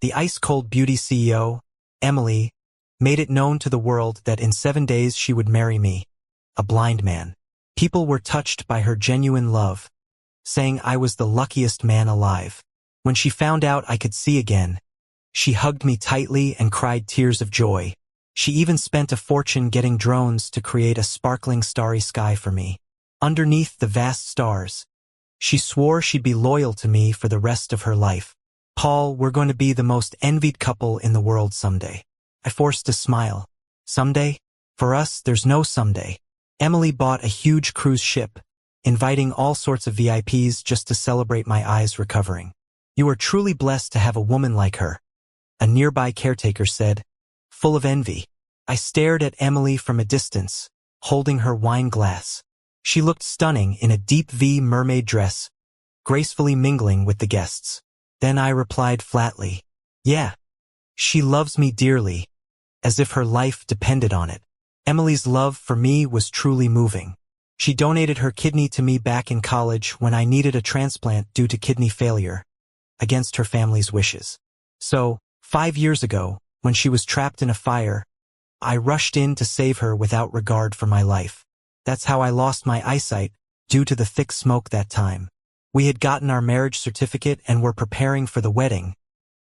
The ice-cold beauty CEO, Emily, made it known to the world that in 7 days she would marry me, a blind man. People were touched by her genuine love, saying I was the luckiest man alive. When she found out I could see again, she hugged me tightly and cried tears of joy. She even spent a fortune getting drones to create a sparkling starry sky for me. Underneath the vast stars, she swore she'd be loyal to me for the rest of her life. Paul, we're going to be the most envied couple in the world someday. I forced a smile. Someday? For us, there's no someday. Emily bought a huge cruise ship, inviting all sorts of VIPs just to celebrate my eyes recovering. You are truly blessed to have a woman like her, a nearby caretaker said, full of envy. I stared at Emily from a distance, holding her wine glass. She looked stunning in a deep V mermaid dress, gracefully mingling with the guests. Then I replied flatly, yeah, she loves me dearly, as if her life depended on it. Emily's love for me was truly moving. She donated her kidney to me back in college when I needed a transplant due to kidney failure, against her family's wishes. So, 5 years ago, when she was trapped in a fire, I rushed in to save her without regard for my life. That's how I lost my eyesight, due to the thick smoke that time. We had gotten our marriage certificate and were preparing for the wedding,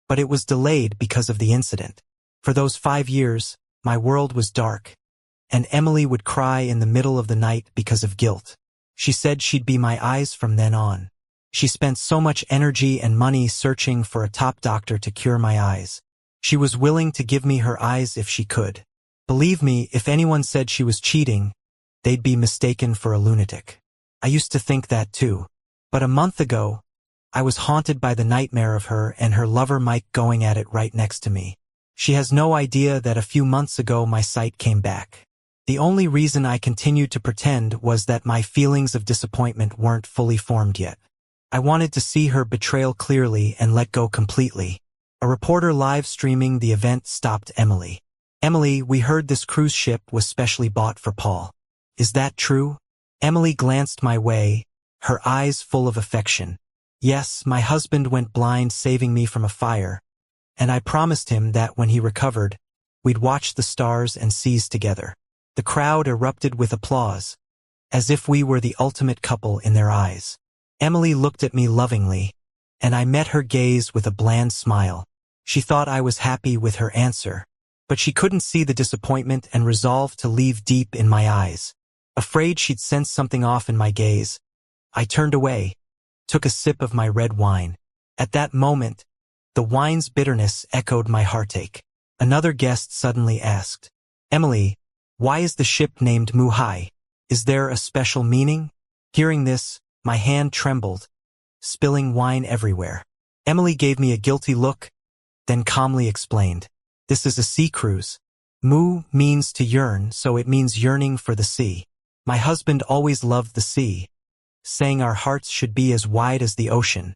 but it was delayed because of the incident. For those 5 years, my world was dark, and Emily would cry in the middle of the night because of guilt. She said she'd be my eyes from then on. She spent so much energy and money searching for a top doctor to cure my eyes. She was willing to give me her eyes if she could. Believe me, if anyone said she was cheating, they'd be mistaken for a lunatic. I used to think that too. But a month ago, I was haunted by the nightmare of her and her lover Mike going at it right next to me. She has no idea that a few months ago my sight came back. The only reason I continued to pretend was that my feelings of disappointment weren't fully formed yet. I wanted to see her betrayal clearly and let go completely. A reporter live streaming the event stopped Emily. Emily, we heard this cruise ship was specially bought for Paul. Is that true? Emily glanced my way, her eyes full of affection. Yes, my husband went blind saving me from a fire, and I promised him that when he recovered, we'd watch the stars and seas together. The crowd erupted with applause, as if we were the ultimate couple in their eyes. Emily looked at me lovingly, and I met her gaze with a bland smile. She thought I was happy with her answer, but she couldn't see the disappointment and resolve to leave deep in my eyes. Afraid she'd sense something off in my gaze, I turned away, took a sip of my red wine. At that moment, the wine's bitterness echoed my heartache. Another guest suddenly asked, Emily, why is the ship named Muhai? Is there a special meaning? Hearing this, my hand trembled, spilling wine everywhere. Emily gave me a guilty look, then calmly explained, this is a sea cruise. Mu means to yearn, so it means yearning for the sea. My husband always loved the sea, saying our hearts should be as wide as the ocean,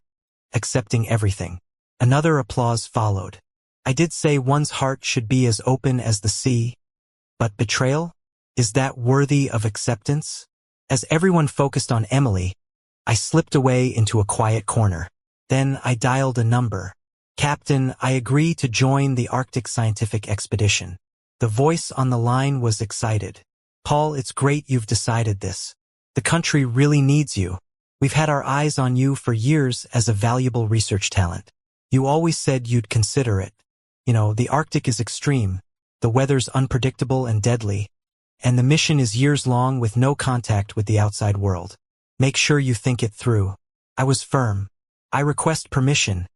accepting everything. Another applause followed. I did say one's heart should be as open as the sea, but betrayal? Is that worthy of acceptance? As everyone focused on Emily, I slipped away into a quiet corner. Then I dialed a number. Captain, I agree to join the Arctic Scientific Expedition. The voice on the line was excited. Paul, it's great you've decided this. The country really needs you. We've had our eyes on you for years as a valuable research talent. You always said you'd consider it. You know, the Arctic is extreme, the weather's unpredictable and deadly, and the mission is years long with no contact with the outside world. Make sure you think it through. I was firm. I request permission.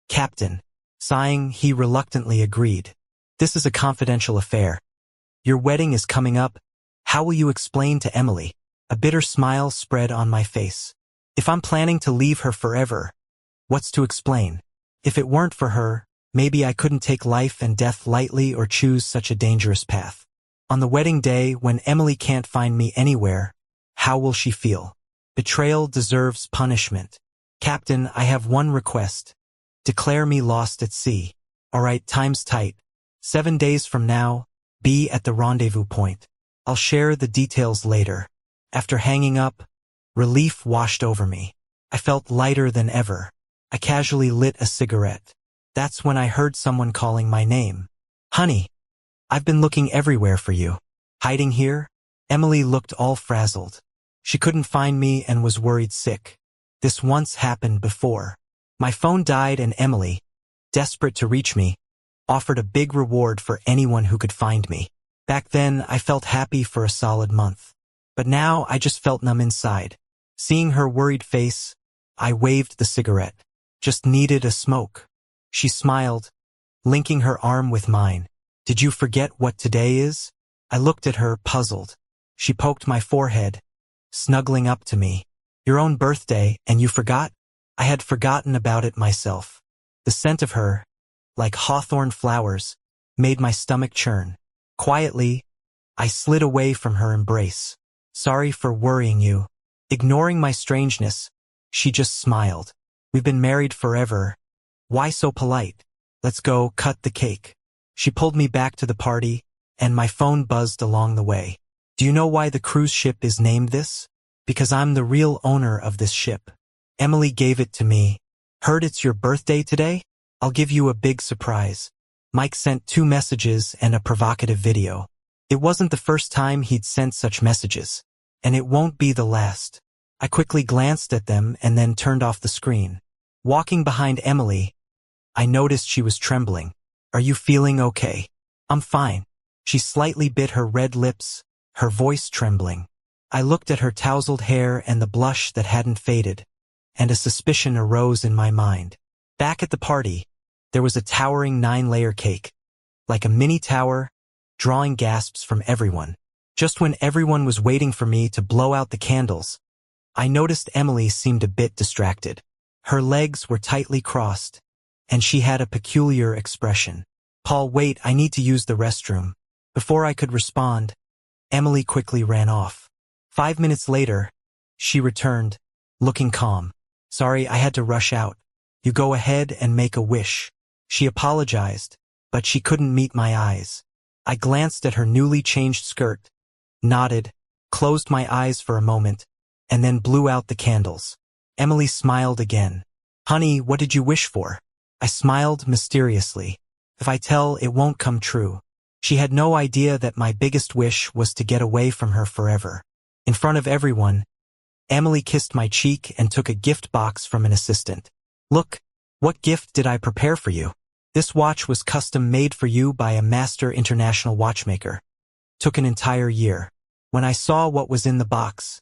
Captain. Sighing, he reluctantly agreed. This is a confidential affair. Your wedding is coming up. How will you explain to Emily? A bitter smile spread on my face. If I'm planning to leave her forever, what's to explain? If it weren't for her, maybe I couldn't take life and death lightly or choose such a dangerous path. On the wedding day, when Emily can't find me anywhere, how will she feel? Betrayal deserves punishment. Captain, I have one request. Declare me lost at sea. All right, time's tight. 7 days from now, be at the rendezvous point. I'll share the details later. After hanging up, relief washed over me. I felt lighter than ever. I casually lit a cigarette. That's when I heard someone calling my name. Honey, I've been looking everywhere for you. Hiding here? Emily looked all frazzled. She couldn't find me and was worried sick. This once happened before. My phone died and Emily, desperate to reach me, offered a big reward for anyone who could find me. Back then, I felt happy for a solid month. But now, I just felt numb inside. Seeing her worried face, I waved the cigarette. Just needed a smoke. She smiled, linking her arm with mine. Did you forget what today is? I looked at her, puzzled. She poked my forehead, snuggling up to me. Your own birthday, and you forgot? I had forgotten about it myself. The scent of her, like hawthorn flowers, made my stomach churn. Quietly, I slid away from her embrace. Sorry for worrying you. Ignoring my strangeness, she just smiled. We've been married forever. Why so polite? Let's go cut the cake. She pulled me back to the party, and my phone buzzed along the way. Do you know why the cruise ship is named this? Because I'm the real owner of this ship. Emily gave it to me. Heard it's your birthday today? I'll give you a big surprise. Mike sent 2 messages and a provocative video. It wasn't the first time he'd sent such messages, and it won't be the last. I quickly glanced at them and then turned off the screen. Walking behind Emily, I noticed she was trembling. Are you feeling okay? I'm fine. She slightly bit her red lips, her voice trembling. I looked at her tousled hair and the blush that hadn't faded, and a suspicion arose in my mind. Back at the party, there was a towering 9-layer cake, like a mini tower, drawing gasps from everyone. Just when everyone was waiting for me to blow out the candles, I noticed Emily seemed a bit distracted. Her legs were tightly crossed, and she had a peculiar expression. Paul, wait, I need to use the restroom. Before I could respond, Emily quickly ran off. 5 minutes later, she returned, looking calm. Sorry, I had to rush out. You go ahead and make a wish. She apologized, but she couldn't meet my eyes. I glanced at her newly changed skirt, nodded, closed my eyes for a moment, and then blew out the candles. Emily smiled again. Honey, what did you wish for? I smiled mysteriously. If I tell, it won't come true. She had no idea that my biggest wish was to get away from her forever. In front of everyone, Emily kissed my cheek and took a gift box from an assistant. Look, what gift did I prepare for you? This watch was custom made for you by a master international watchmaker. Took an entire year. When I saw what was in the box,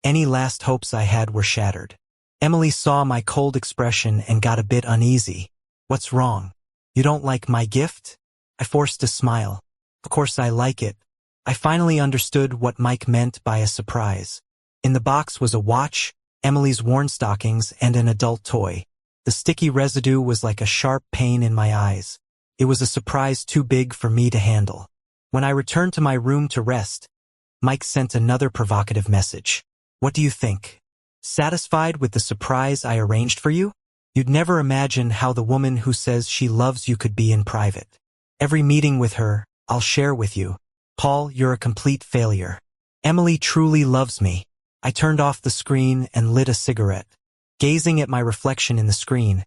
any last hopes I had were shattered. Emily saw my cold expression and got a bit uneasy. What's wrong? You don't like my gift? I forced a smile. Of course I like it. I finally understood what Mike meant by a surprise. In the box was a watch, Emily's worn stockings, and an adult toy. The sticky residue was like a sharp pain in my eyes. It was a surprise too big for me to handle. When I returned to my room to rest, Mike sent another provocative message. What do you think? Satisfied with the surprise I arranged for you? You'd never imagine how the woman who says she loves you could be in private. Every meeting with her, I'll share with you. Paul, you're a complete failure. Emily truly loves me. I turned off the screen and lit a cigarette. Gazing at my reflection in the screen,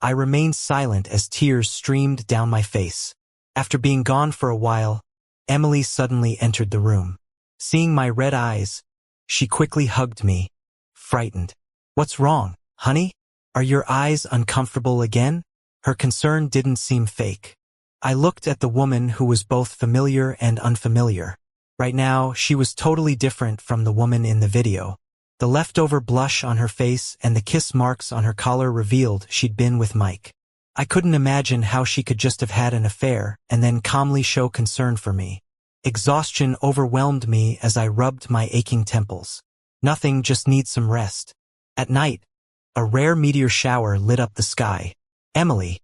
I remained silent as tears streamed down my face. After being gone for a while, Emily suddenly entered the room. Seeing my red eyes, she quickly hugged me, frightened. What's wrong, honey? Are your eyes uncomfortable again? Her concern didn't seem fake. I looked at the woman who was both familiar and unfamiliar. Right now, she was totally different from the woman in the video. The leftover blush on her face and the kiss marks on her collar revealed she'd been with Mike. I couldn't imagine how she could just have had an affair and then calmly show concern for me. Exhaustion overwhelmed me as I rubbed my aching temples. Nothing, just needs some rest. At night, a rare meteor shower lit up the sky. Emily,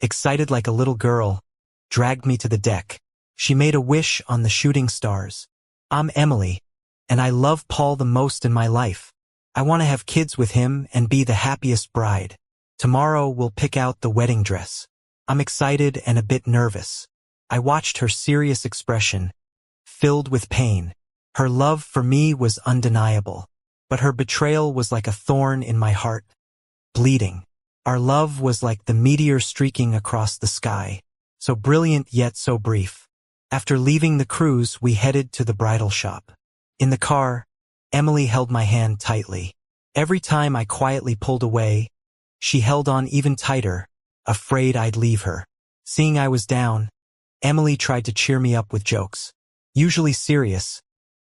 excited like a little girl, dragged me to the deck. She made a wish on the shooting stars. I'm Emily, and I love Paul the most in my life. I want to have kids with him and be the happiest bride. Tomorrow we'll pick out the wedding dress. I'm excited and a bit nervous. I watched her serious expression, filled with pain. Her love for me was undeniable, but her betrayal was like a thorn in my heart, bleeding. Our love was like the meteor streaking across the sky, so brilliant yet so brief. After leaving the cruise, we headed to the bridal shop. In the car, Emily held my hand tightly. Every time I quietly pulled away, she held on even tighter, afraid I'd leave her. Seeing I was down, Emily tried to cheer me up with jokes. Usually serious,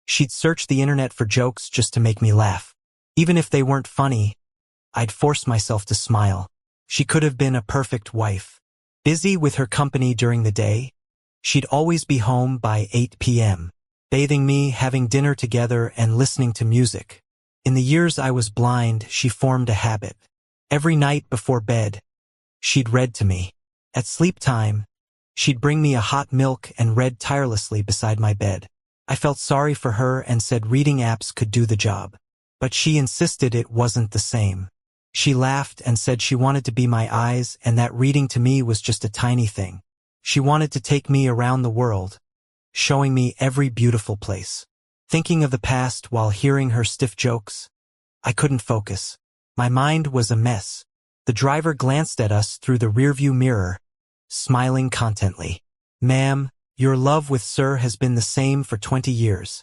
she'd search the internet for jokes just to make me laugh. Even if they weren't funny, I'd force myself to smile. She could have been a perfect wife. Busy with her company during the day, she'd always be home by 8 p.m., bathing me, having dinner together, and listening to music. In the years I was blind, she formed a habit. Every night before bed, she'd read to me. At sleep time, she'd bring me a hot milk and read tirelessly beside my bed. I felt sorry for her and said reading apps could do the job. But she insisted it wasn't the same. She laughed and said she wanted to be my eyes and that reading to me was just a tiny thing. She wanted to take me around the world, showing me every beautiful place. Thinking of the past while hearing her stiff jokes, I couldn't focus. My mind was a mess. The driver glanced at us through the rearview mirror, smiling contently. "Ma'am, your love with Sir has been the same for 20 years.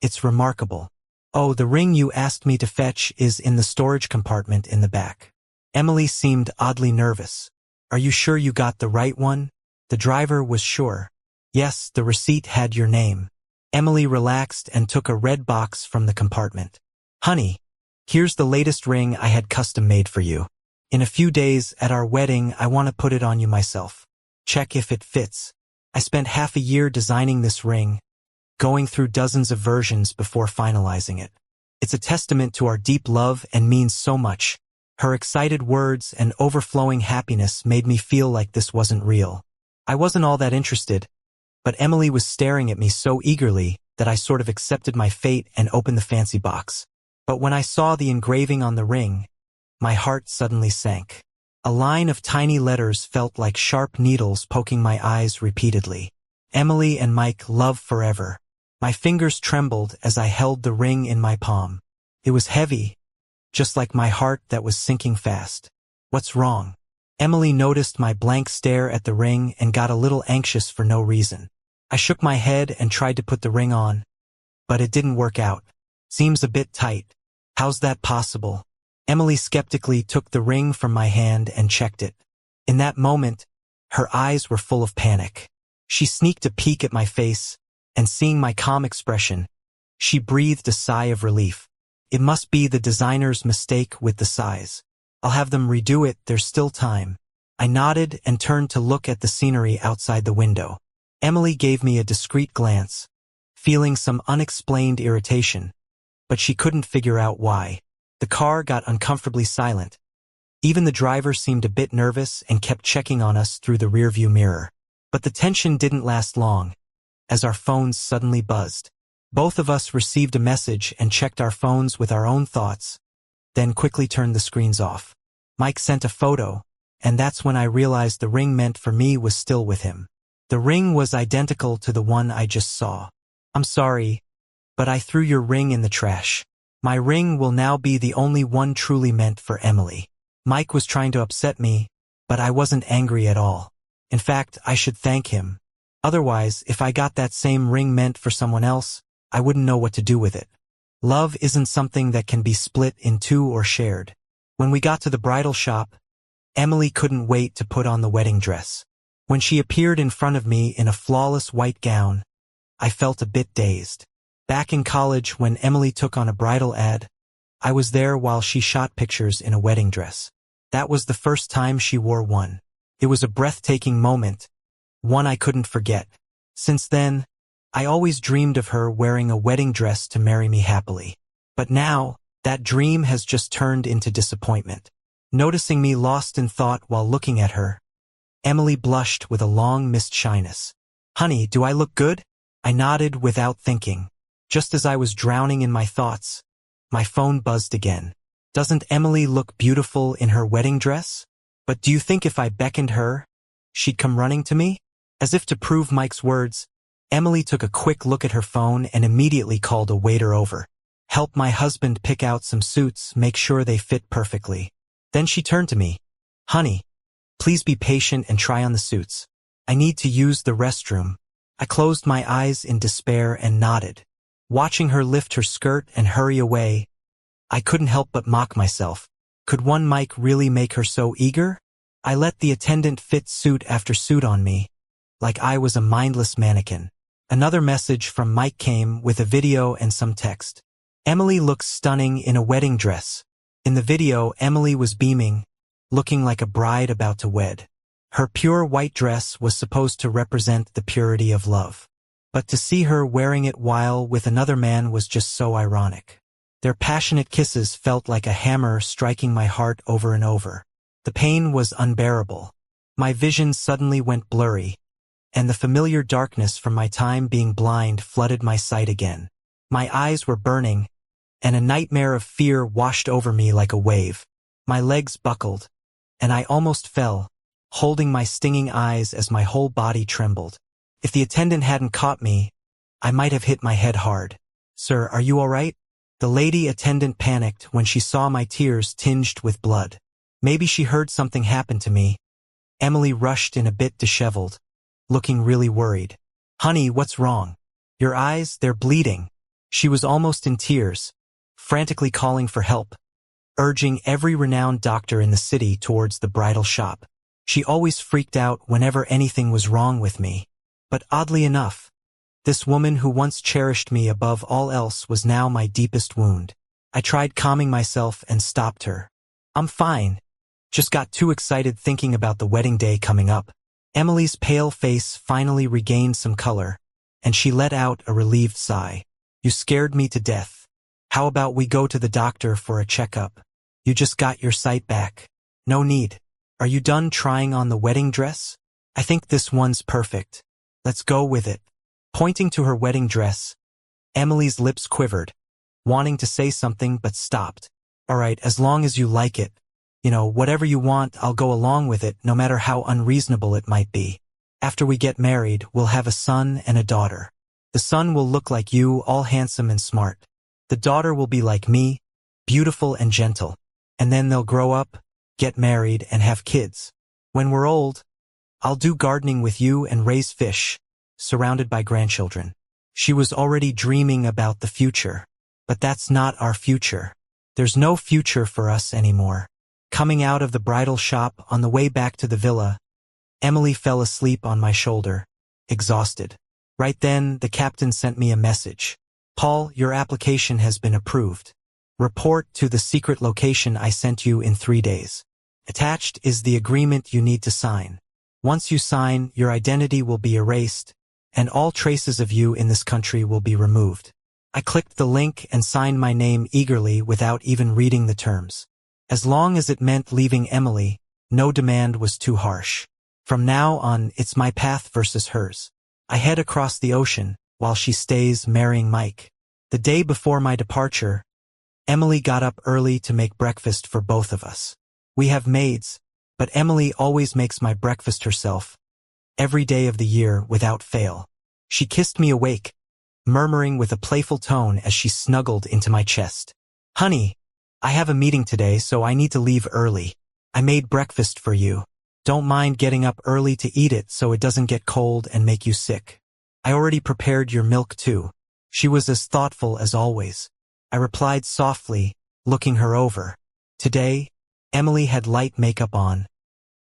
It's remarkable. Oh, the ring you asked me to fetch is in the storage compartment in the back." Emily seemed oddly nervous. "Are you sure you got the right one?" The driver was sure. "Yes, the receipt had your name." Emily relaxed and took a red box from the compartment. "Honey, here's the latest ring I had custom made for you. In a few days at our wedding, I want to put it on you myself. Check if it fits. I spent half a year designing this ring, going through dozens of versions before finalizing it. It's a testament to our deep love and means so much." Her excited words and overflowing happiness made me feel like this wasn't real. I wasn't all that interested, but Emily was staring at me so eagerly that I sort of accepted my fate and opened the fancy box. But when I saw the engraving on the ring, my heart suddenly sank. A line of tiny letters felt like sharp needles poking my eyes repeatedly. "Emily and Mike, love forever." My fingers trembled as I held the ring in my palm. It was heavy, just like my heart that was sinking fast. "What's wrong?" Emily noticed my blank stare at the ring and got a little anxious for no reason. I shook my head and tried to put the ring on, but it didn't work out. "Seems a bit tight." "How's that possible?" Emily skeptically took the ring from my hand and checked it. In that moment, her eyes were full of panic. She sneaked a peek at my face, and seeing my calm expression, she breathed a sigh of relief. "It must be the designer's mistake with the size. I'll have them redo it, there's still time." I nodded and turned to look at the scenery outside the window. Emily gave me a discreet glance, feeling some unexplained irritation, but she couldn't figure out why. The car got uncomfortably silent. Even the driver seemed a bit nervous and kept checking on us through the rearview mirror. But the tension didn't last long, as our phones suddenly buzzed. Both of us received a message and checked our phones with our own thoughts, then quickly turned the screens off. Mike sent a photo, and that's when I realized the ring meant for me was still with him. The ring was identical to the one I just saw. "I'm sorry, but I threw your ring in the trash. My ring will now be the only one truly meant for Emily." Mike was trying to upset me, but I wasn't angry at all. In fact, I should thank him. Otherwise, if I got that same ring meant for someone else, I wouldn't know what to do with it. Love isn't something that can be split in two or shared. When we got to the bridal shop, Emily couldn't wait to put on the wedding dress. When she appeared in front of me in a flawless white gown, I felt a bit dazed. Back in college, when Emily took on a bridal ad, I was there while she shot pictures in a wedding dress. That was the first time she wore one. It was a breathtaking moment, one I couldn't forget. Since then, I always dreamed of her wearing a wedding dress to marry me happily. But now, that dream has just turned into disappointment. Noticing me lost in thought while looking at her, Emily blushed with a long mist shyness. "Honey, do I look good?" I nodded without thinking. Just as I was drowning in my thoughts, my phone buzzed again. "Doesn't Emily look beautiful in her wedding dress? But do you think if I beckoned her, she'd come running to me?" As if to prove Mike's words, Emily took a quick look at her phone and immediately called a waiter over. "Help my husband pick out some suits, make sure they fit perfectly." Then she turned to me. Honey, please be patient and try on the suits. I need to use the restroom. I closed my eyes in despair and nodded. Watching her lift her skirt and hurry away, I couldn't help but mock myself. Could one Mike really make her so eager? I let the attendant fit suit after suit on me, like I was a mindless mannequin. Another message from Mike came with a video and some text. Emily looks stunning in a wedding dress. In the video, Emily was beaming, looking like a bride about to wed. Her pure white dress was supposed to represent the purity of love. But to see her wearing it while with another man was just so ironic. Their passionate kisses felt like a hammer striking my heart over and over. The pain was unbearable. My vision suddenly went blurry, and the familiar darkness from my time being blind flooded my sight again. My eyes were burning, and a nightmare of fear washed over me like a wave. My legs buckled, and I almost fell, holding my stinging eyes as my whole body trembled. If the attendant hadn't caught me, I might have hit my head hard. "Sir, are you all right?" The lady attendant panicked when she saw my tears tinged with blood. Maybe she heard something happen to me. Emily rushed in a bit disheveled, looking really worried. "Honey, what's wrong? Your eyes, they're bleeding." She was almost in tears, frantically calling for help, urging every renowned doctor in the city towards the bridal shop. She always freaked out whenever anything was wrong with me. But oddly enough, this woman who once cherished me above all else was now my deepest wound. I tried calming myself and stopped her. "I'm fine. Just got too excited thinking about the wedding day coming up." Emily's pale face finally regained some color, and she let out a relieved sigh. "You scared me to death. How about we go to the doctor for a checkup? You just got your sight back." "No need. Are you done trying on the wedding dress? I think this one's perfect. Let's go with it." Pointing to her wedding dress, Emily's lips quivered, wanting to say something but stopped. "All right, as long as you like it. Whatever you want, I'll go along with it, no matter how unreasonable it might be. After we get married, we'll have a son and a daughter. The son will look like you, all handsome and smart. The daughter will be like me, beautiful and gentle. And then they'll grow up, get married, and have kids. When we're old, I'll do gardening with you and raise fish, surrounded by grandchildren." She was already dreaming about the future. But that's not our future. There's no future for us anymore. Coming out of the bridal shop on the way back to the villa, Emily fell asleep on my shoulder, exhausted. Right then, the captain sent me a message. "Paul, your application has been approved. Report to the secret location I sent you in 3 days. Attached is the agreement you need to sign. Once you sign, your identity will be erased, and all traces of you in this country will be removed." I clicked the link and signed my name eagerly without even reading the terms. As long as it meant leaving Emily, no demand was too harsh. From now on, it's my path versus hers. I head across the ocean, while she stays marrying Mike. The day before my departure, Emily got up early to make breakfast for both of us. We have maids, but Emily always makes my breakfast herself, every day of the year without fail. She kissed me awake, murmuring with a playful tone as she snuggled into my chest. "Honey, I have a meeting today, so I need to leave early. I made breakfast for you. Don't mind getting up early to eat it so it doesn't get cold and make you sick. I already prepared your milk too." She was as thoughtful as always. I replied softly, looking her over. Today, Emily had light makeup on,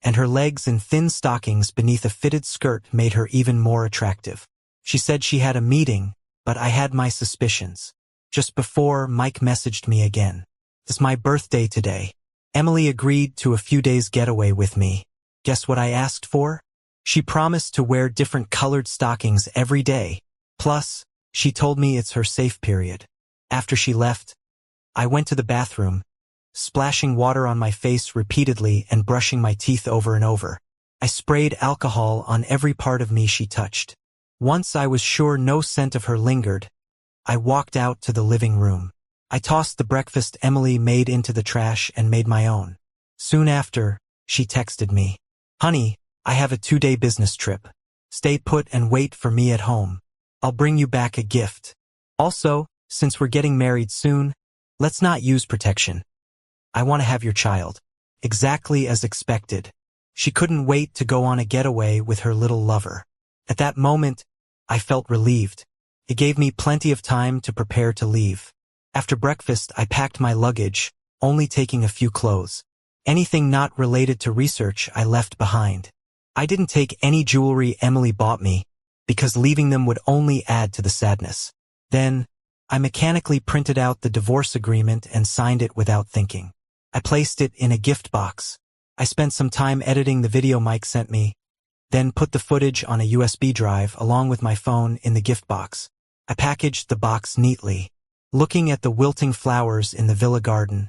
and her legs in thin stockings beneath a fitted skirt made her even more attractive. She said she had a meeting, but I had my suspicions. Just before, Mike messaged me again. "It's my birthday today. Emily agreed to a few days getaway with me. Guess what I asked for? She promised to wear different colored stockings every day. Plus, she told me it's her safe period." After she left, I went to the bathroom, splashing water on my face repeatedly and brushing my teeth over and over. I sprayed alcohol on every part of me she touched. Once I was sure no scent of her lingered, I walked out to the living room. I tossed the breakfast Emily made into the trash and made my own. Soon after, she texted me. "Honey, I have a 2-day business trip. Stay put and wait for me at home. I'll bring you back a gift. Also, since we're getting married soon, let's not use protection. I want to have your child." exactly as expected. She couldn't wait to go on a getaway with her little lover. At that moment, I felt relieved. It gave me plenty of time to prepare to leave. After breakfast, I packed my luggage, only taking a few clothes. Anything not related to research I left behind. I didn't take any jewelry Emily bought me, because leaving them would only add to the sadness. Then, I mechanically printed out the divorce agreement and signed it without thinking. I placed it in a gift box. I spent some time editing the video Mike sent me, then put the footage on a USB drive along with my phone in the gift box. I packaged the box neatly. Looking at the wilting flowers in the villa garden,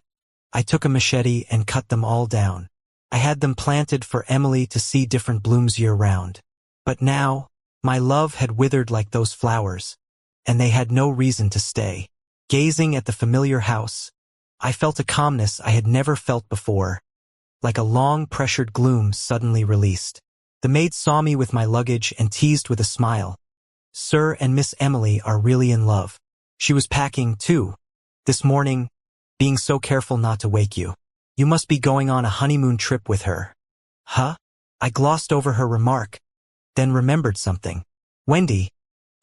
I took a machete and cut them all down. I had them planted for Emily to see different blooms year-round. But now, my love had withered like those flowers, and they had no reason to stay. Gazing at the familiar house, I felt a calmness I had never felt before, like a long pressured gloom suddenly released. The maid saw me with my luggage and teased with a smile. "Sir and Miss Emily are really in love." She was packing, too, this morning, being so careful not to wake you. "You must be going on a honeymoon trip with her." Huh? I glossed over her remark, then remembered something. "Wendy,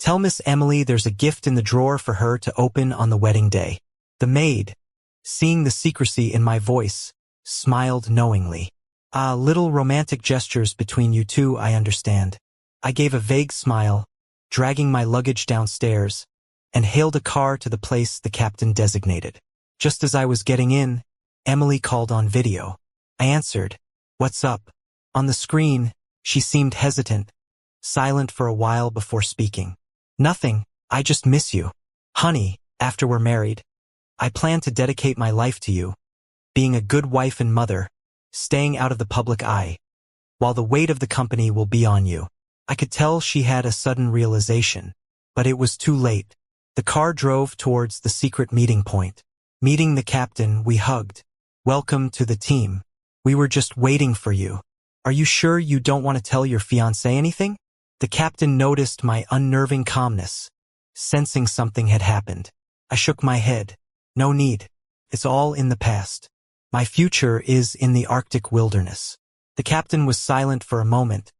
tell Miss Emily there's a gift in the drawer for her to open on the wedding day." The maid, seeing the secrecy in my voice, smiled knowingly. "Ah, little romantic gestures between you two, I understand." I gave a vague smile, dragging my luggage downstairs, and hailed a car to the place the captain designated. Just as I was getting in, Emily called on video. I answered. "What's up?" On the screen, she seemed hesitant, silent for a while before speaking. "Nothing, I just miss you. Honey, after we're married, I plan to dedicate my life to you, being a good wife and mother, staying out of the public eye, while the weight of the company will be on you." I could tell she had a sudden realization, but it was too late. The car drove towards the secret meeting point. Meeting the captain, we hugged. "Welcome to the team. We were just waiting for you. Are you sure you don't want to tell your fiancé anything?" The captain noticed my unnerving calmness, sensing something had happened. I shook my head. "No need. It's all in the past. My future is in the Arctic wilderness." The captain was silent for a moment,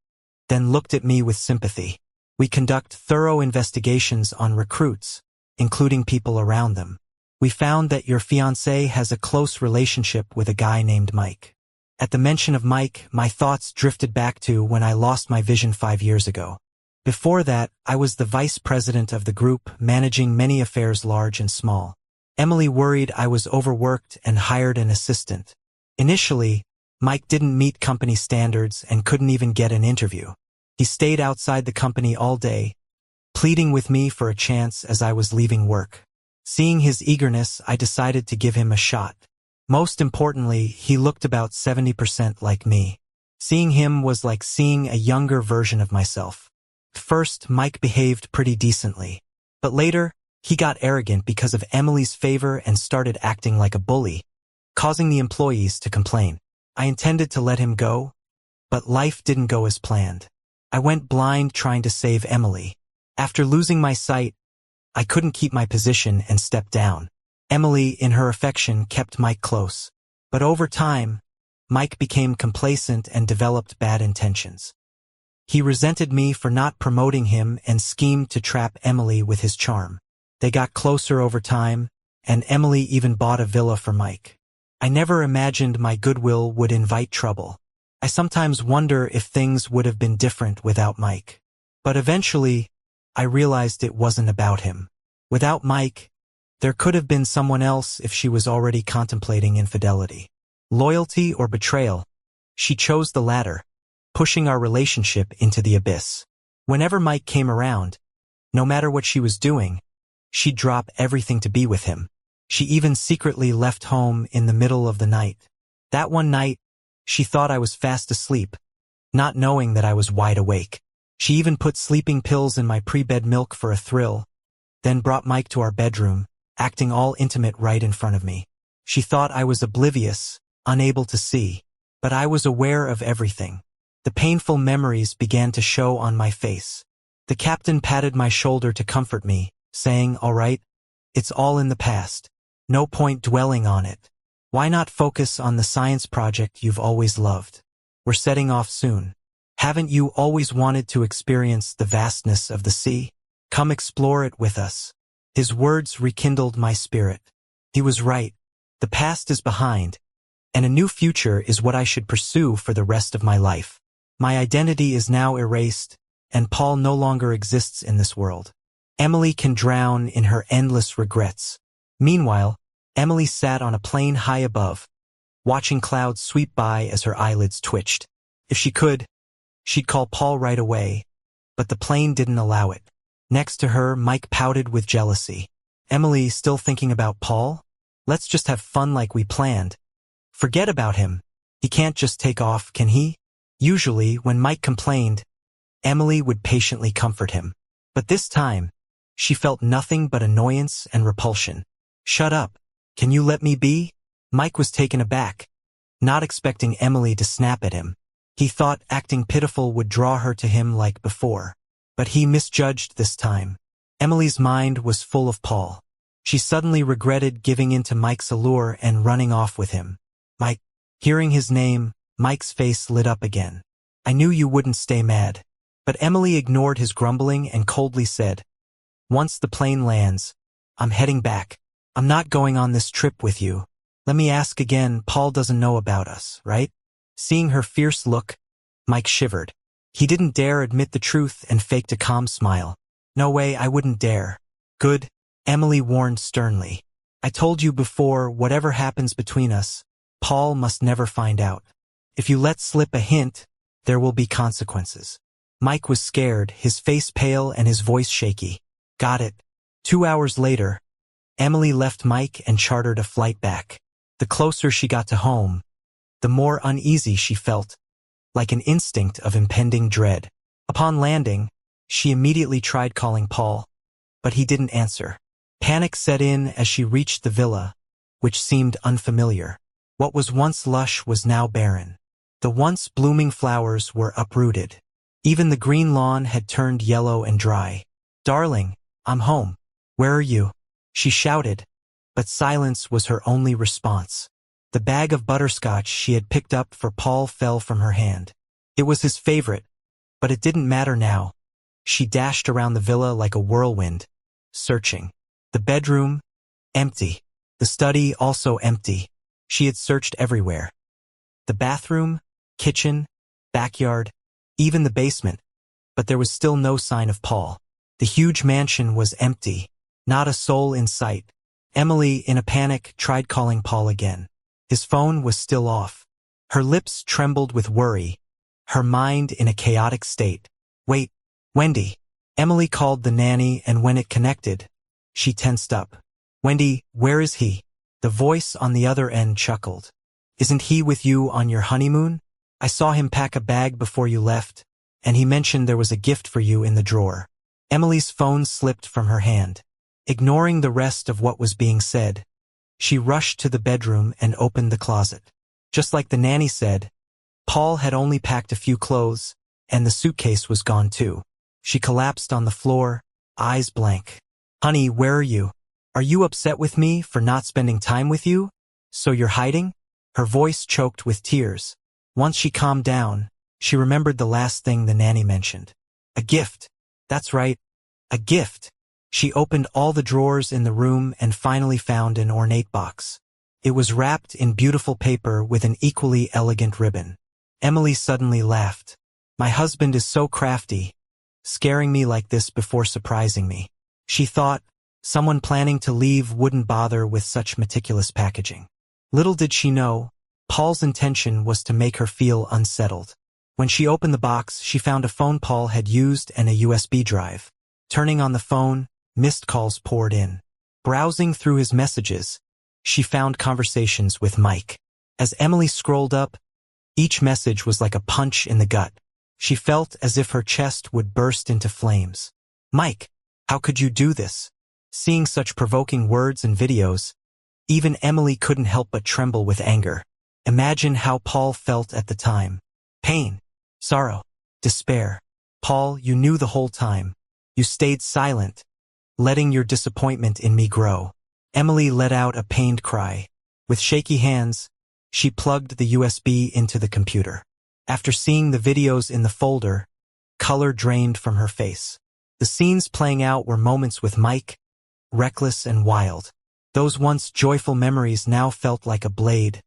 then looked at me with sympathy. "We conduct thorough investigations on recruits, including people around them. We found that your fiancé has a close relationship with a guy named Mike." At the mention of Mike, my thoughts drifted back to when I lost my vision 5 years ago. Before that, I was the vice president of the group, managing many affairs large and small. Emily worried I was overworked and hired an assistant. Initially, Mike didn't meet company standards and couldn't even get an interview. He stayed outside the company all day, pleading with me for a chance as I was leaving work. Seeing his eagerness, I decided to give him a shot. Most importantly, he looked about 70% like me. Seeing him was like seeing a younger version of myself. First, Mike behaved pretty decently. But later, he got arrogant because of Emily's favor and started acting like a bully, causing the employees to complain. I intended to let him go, but life didn't go as planned. I went blind trying to save Emily. After losing my sight, I couldn't keep my position and stepped down. Emily, in her affection, kept Mike close. But over time, Mike became complacent and developed bad intentions. He resented me for not promoting him and schemed to trap Emily with his charm. They got closer over time, and Emily even bought a villa for Mike. I never imagined my goodwill would invite trouble. I sometimes wonder if things would have been different without Mike. But eventually, I realized it wasn't about him. Without Mike, there could have been someone else if she was already contemplating infidelity. Loyalty or betrayal? She chose the latter, pushing our relationship into the abyss. Whenever Mike came around, no matter what she was doing, she'd drop everything to be with him. She even secretly left home in the middle of the night. That one night, she thought I was fast asleep, not knowing that I was wide awake. She even put sleeping pills in my pre-bed milk for a thrill, then brought Mike to our bedroom, acting all intimate right in front of me. She thought I was oblivious, unable to see, but I was aware of everything. The painful memories began to show on my face. The captain patted my shoulder to comfort me, saying, "All right, it's all in the past. No point dwelling on it." Why not focus on the science project you've always loved? We're setting off soon. Haven't you always wanted to experience the vastness of the sea? Come explore it with us. His words rekindled my spirit. He was right. The past is behind, and a new future is what I should pursue for the rest of my life. My identity is now erased, and Paul no longer exists in this world. Emily can drown in her endless regrets. Meanwhile, Emily sat on a plane high above, watching clouds sweep by as her eyelids twitched. If she could, she'd call Paul right away, but the plane didn't allow it. Next to her, Mike pouted with jealousy. Emily, still thinking about Paul? Let's just have fun like we planned. Forget about him. He can't just take off, can he? Usually, when Mike complained, Emily would patiently comfort him. But this time, she felt nothing but annoyance and repulsion. Shut up. Can you let me be? Mike was taken aback, not expecting Emily to snap at him. He thought acting pitiful would draw her to him like before. But he misjudged this time. Emily's mind was full of Paul. She suddenly regretted giving in to Mike's allure and running off with him. Mike. Hearing his name, Mike's face lit up again. I knew you wouldn't stay mad. But Emily ignored his grumbling and coldly said, Once the plane lands, I'm heading back. I'm not going on this trip with you. Let me ask again, Paul doesn't know about us, right? Seeing her fierce look, Mike shivered. He didn't dare admit the truth and faked a calm smile. No way, I wouldn't dare. Good, Emily warned sternly. I told you before, whatever happens between us, Paul must never find out. If you let slip a hint, there will be consequences. Mike was scared, his face pale and his voice shaky. Got it. 2 hours later, Emily left Mike and chartered a flight back. The closer she got to home, the more uneasy she felt, like an instinct of impending dread. Upon landing, she immediately tried calling Paul, but he didn't answer. Panic set in as she reached the villa, which seemed unfamiliar. What was once lush was now barren. The once blooming flowers were uprooted. Even the green lawn had turned yellow and dry. Darling, I'm home. Where are you? She shouted, but silence was her only response. The bag of butterscotch she had picked up for Paul fell from her hand. It was his favorite, but it didn't matter now. She dashed around the villa like a whirlwind, searching. The bedroom, empty. The study, also empty. She had searched everywhere. The bathroom, kitchen, backyard, even the basement. But there was still no sign of Paul. The huge mansion was empty. Not a soul in sight. Emily, in a panic, tried calling Paul again. His phone was still off. Her lips trembled with worry, her mind in a chaotic state. Wait, Wendy. Emily called the nanny, and when it connected, she tensed up. Wendy, where is he? The voice on the other end chuckled. Isn't he with you on your honeymoon? I saw him pack a bag before you left, and he mentioned there was a gift for you in the drawer. Emily's phone slipped from her hand. Ignoring the rest of what was being said, she rushed to the bedroom and opened the closet. Just like the nanny said, Paul had only packed a few clothes, and the suitcase was gone too. She collapsed on the floor, eyes blank. Honey, where are you? Are you upset with me for not spending time with you? So you're hiding? Her voice choked with tears. Once she calmed down, she remembered the last thing the nanny mentioned. A gift. That's right, a gift. She opened all the drawers in the room and finally found an ornate box. It was wrapped in beautiful paper with an equally elegant ribbon. Emily suddenly laughed. My husband is so crafty, scaring me like this before surprising me. She thought, someone planning to leave wouldn't bother with such meticulous packaging. Little did she know, Paul's intention was to make her feel unsettled. When she opened the box, she found a phone Paul had used and a USB drive. Turning on the phone, missed calls poured in. Browsing through his messages, she found conversations with Mike. As Emily scrolled up, each message was like a punch in the gut. She felt as if her chest would burst into flames. Mike, how could you do this? Seeing such provoking words and videos, even Emily couldn't help but tremble with anger. Imagine how Paul felt at the time. Pain, sorrow, despair. Paul, you knew the whole time. You stayed silent, letting your disappointment in me grow. Emily let out a pained cry. With shaky hands, she plugged the USB into the computer. After seeing the videos in the folder, color drained from her face. The scenes playing out were moments with Mike, reckless and wild. Those once joyful memories now felt like a blade,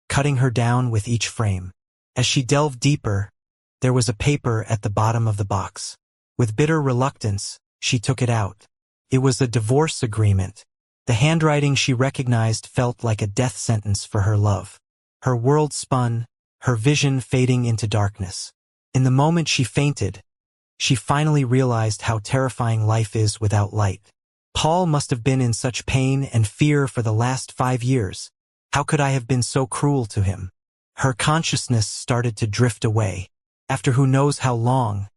cutting her down with each frame. As she delved deeper, there was a paper at the bottom of the box. With bitter reluctance, she took it out. It was a divorce agreement. The handwriting she recognized felt like a death sentence for her love. Her world spun, her vision fading into darkness. In the moment she fainted, she finally realized how terrifying life is without light. Paul must have been in such pain and fear for the last 5 years. How could I have been so cruel to him? Her consciousness started to drift away. After who knows how long,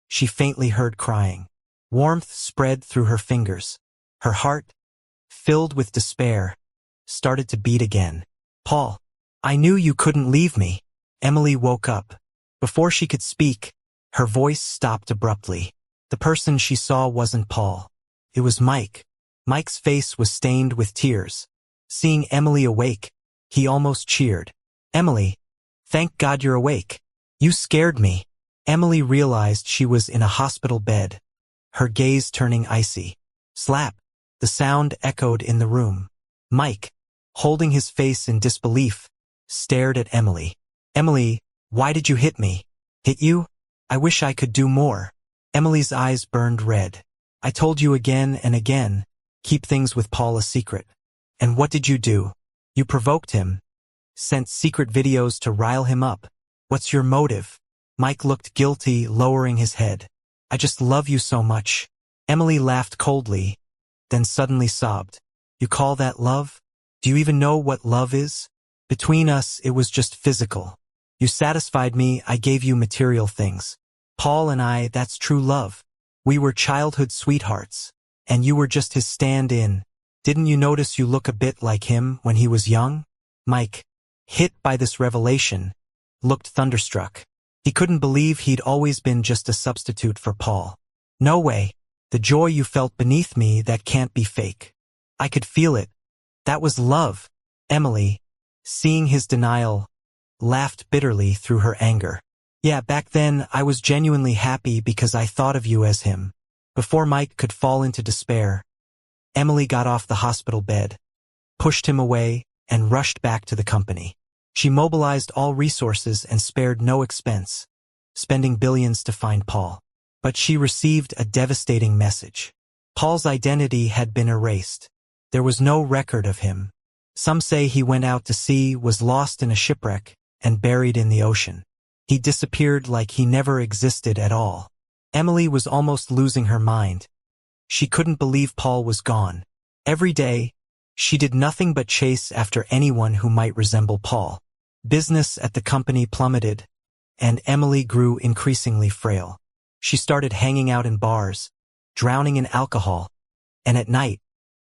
she faintly heard crying. Warmth spread through her fingers. Her heart, filled with despair, started to beat again. Paul, I knew you couldn't leave me. Emily woke up. Before she could speak, her voice stopped abruptly. The person she saw wasn't Paul. It was Mike. Mike's face was stained with tears. Seeing Emily awake, he almost cheered. Emily, thank God you're awake. You scared me. Emily realized she was in a hospital bed, her gaze turning icy. Slap. The sound echoed in the room. Mike, holding his face in disbelief, stared at Emily. Emily, why did you hit me? Hit you? I wish I could do more. Emily's eyes burned red. I told you again and again, keep things with Paul a secret. And what did you do? You provoked him. Sent secret videos to rile him up. What's your motive? Mike looked guilty, lowering his head. I just love you so much. Emily laughed coldly, then suddenly sobbed. You call that love? Do you even know what love is? Between us, it was just physical. You satisfied me, I gave you material things. Paul and I, that's true love. We were childhood sweethearts, and you were just his stand-in. Didn't you notice you look a bit like him when he was young? Mike, hit by this revelation, looked thunderstruck. He couldn't believe he'd always been just a substitute for Paul. No way. The joy you felt beneath me, that can't be fake. I could feel it. That was love. Emily, seeing his denial, laughed bitterly through her anger. Yeah, back then, I was genuinely happy because I thought of you as him. Before Mike could fall into despair, Emily got off the hospital bed, pushed him away, and rushed back to the company. She mobilized all resources and spared no expense, spending billions to find Paul. But she received a devastating message. Paul's identity had been erased. There was no record of him. Some say he went out to sea, was lost in a shipwreck, and buried in the ocean. He disappeared like he never existed at all. Emily was almost losing her mind. She couldn't believe Paul was gone. Every day, she did nothing but chase after anyone who might resemble Paul. Business at the company plummeted, and Emily grew increasingly frail. She started hanging out in bars, drowning in alcohol, and at night,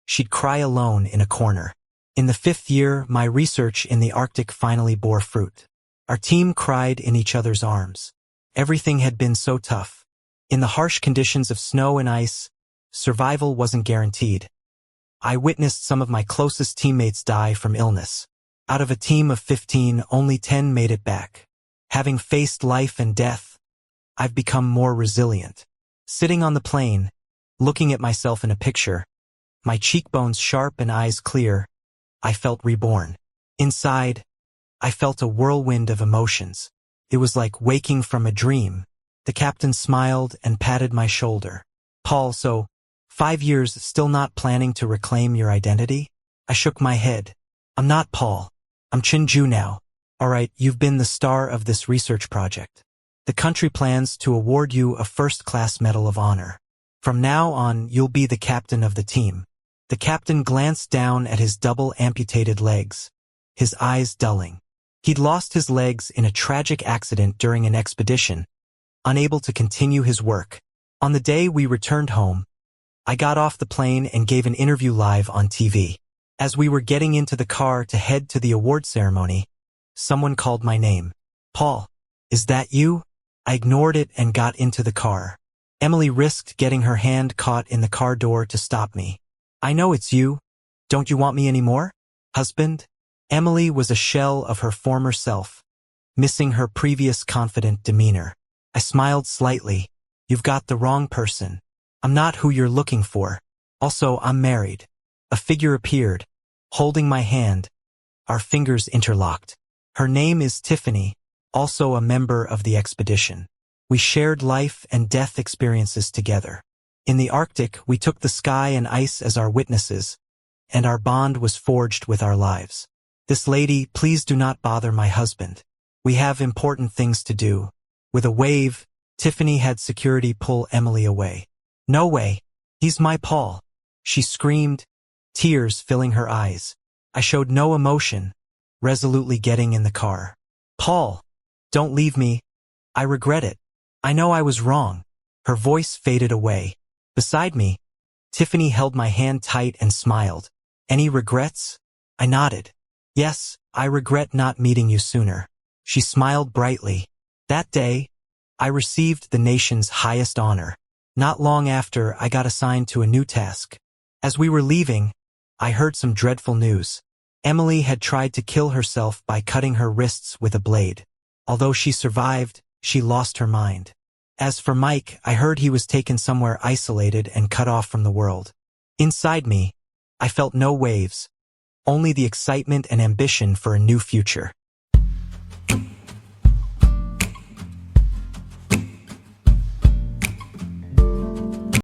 she'd cry alone in a corner. In the 5th year, my research in the Arctic finally bore fruit. Our team cried in each other's arms. Everything had been so tough. In the harsh conditions of snow and ice, survival wasn't guaranteed. I witnessed some of my closest teammates die from illness. Out of a team of 15, only 10 made it back. Having faced life and death, I've become more resilient. Sitting on the plane, looking at myself in a picture, my cheekbones sharp and eyes clear, I felt reborn. Inside, I felt a whirlwind of emotions. It was like waking from a dream. The captain smiled and patted my shoulder. Paul, so 5 years still not planning to reclaim your identity? I shook my head. I'm not Paul. I'm Chinju now. All right, you've been the star of this research project. The country plans to award you a first-class Medal of Honor. From now on, you'll be the captain of the team. The captain glanced down at his double-amputated legs, his eyes dulling. He'd lost his legs in a tragic accident during an expedition, unable to continue his work. On the day we returned home, I got off the plane and gave an interview live on TV. As we were getting into the car to head to the award ceremony, someone called my name. Paul, is that you? I ignored it and got into the car. Emily risked getting her hand caught in the car door to stop me. I know it's you. Don't you want me anymore? Husband? Emily was a shell of her former self, missing her previous confident demeanor. I smiled slightly. You've got the wrong person. I'm not who you're looking for. Also, I'm married. A figure appeared, holding my hand, our fingers interlocked. Her name is Tiffany, also a member of the expedition. We shared life and death experiences together. In the Arctic, we took the sky and ice as our witnesses, and our bond was forged with our lives. This lady, please do not bother my husband. We have important things to do. With a wave, Tiffany had security pull Emily away. No way. He's my Paul. She screamed, tears filling her eyes. I showed no emotion, resolutely getting in the car. Paul, don't leave me. I regret it. I know I was wrong. Her voice faded away. Beside me, Tiffany held my hand tight and smiled. Any regrets? I nodded. Yes, I regret not meeting you sooner. She smiled brightly. That day, I received the nation's highest honor. Not long after, I got assigned to a new task. As we were leaving, I heard some dreadful news. Emily had tried to kill herself by cutting her wrists with a blade. Although she survived, she lost her mind. As for Mike, I heard he was taken somewhere isolated and cut off from the world. Inside me, I felt no waves, only the excitement and ambition for a new future.